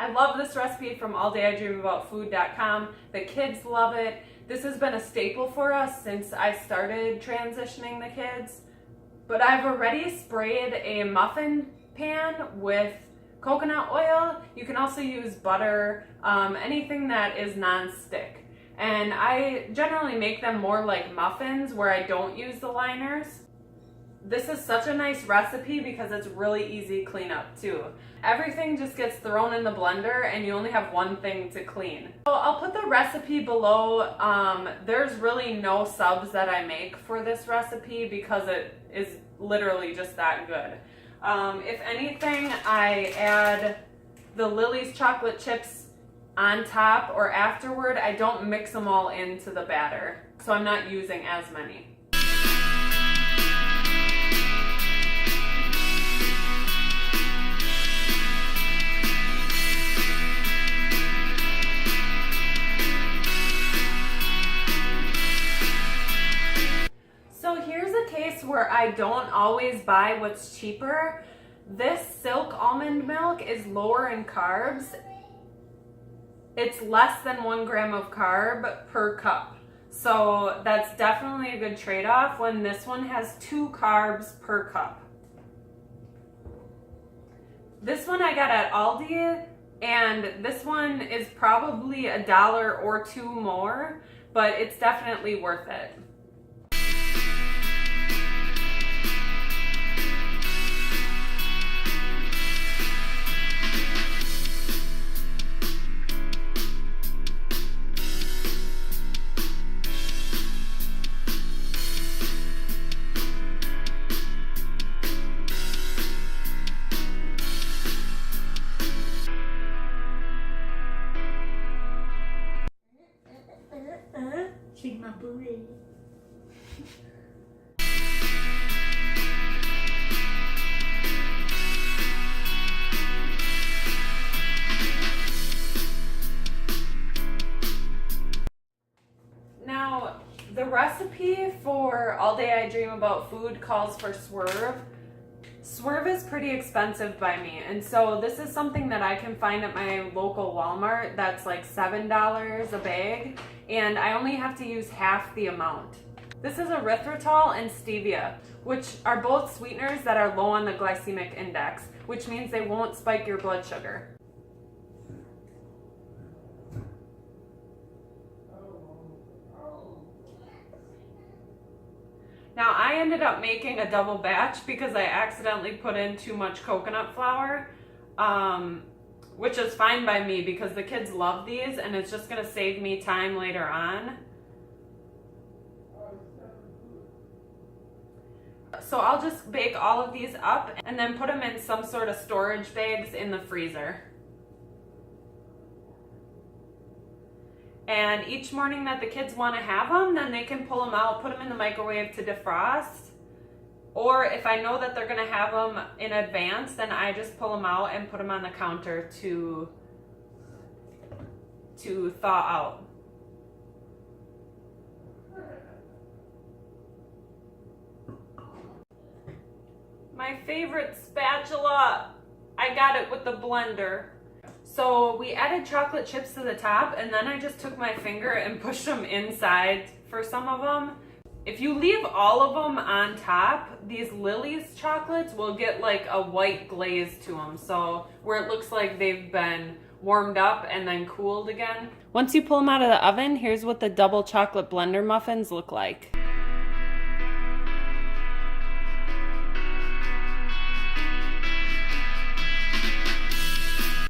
I love this recipe from alldayidreamaboutfood.com. The kids love it. This has been a staple for us since I started transitioning the kids. But I've already sprayed a muffin pan with coconut oil. You can also use butter, anything that is non-stick. And I generally make them more like muffins where I don't use the liners. This is such a nice recipe because it's really easy cleanup too. Everything just gets thrown in the blender and you only have one thing to clean. So I'll put the recipe below. There's really no subs that I make for this recipe because it is literally just that good. If anything, I add the Lily's chocolate chips on top or afterward. I don't mix them all into the batter, so I'm not using as many. So here's a case where I don't always buy what's cheaper. This Silk almond milk is lower in carbs. It's less than 1 gram of carb per cup. So that's definitely a good trade-off when this one has 2 carbs per cup. This one I got at Aldi, and this one is probably $1 or $2 more, but it's definitely worth it. Shake my booty. Now, the recipe for All Day I Dream About Food calls for Swerve. Swerve is pretty expensive by me, and so this is something that I can find at my local Walmart that's like $7 a bag, and I only have to use half the amount. This is erythritol and stevia, which are both sweeteners that are low on the glycemic index, which means they won't spike your blood sugar. Now, I ended up making a double batch because I accidentally put in too much coconut flour, which is fine by me because the kids love these and it's just going to save me time later on. So I'll just bake all of these up and then put them in some sort of storage bags in the freezer. And each morning that the kids want to have them, then they can pull them out, put them in the microwave to defrost. Or if I know that they're going to have them in advance, then I just pull them out and put them on the counter to thaw out. My favorite spatula, I got it with the blender. So we added chocolate chips to the top, and then I just took my finger and pushed them inside for some of them. If you leave all of them on top, these Lily's chocolates will get like a white glaze to them, so where it looks like they've been warmed up and then cooled again. Once you pull them out of the oven, here's what the double chocolate blender muffins look like.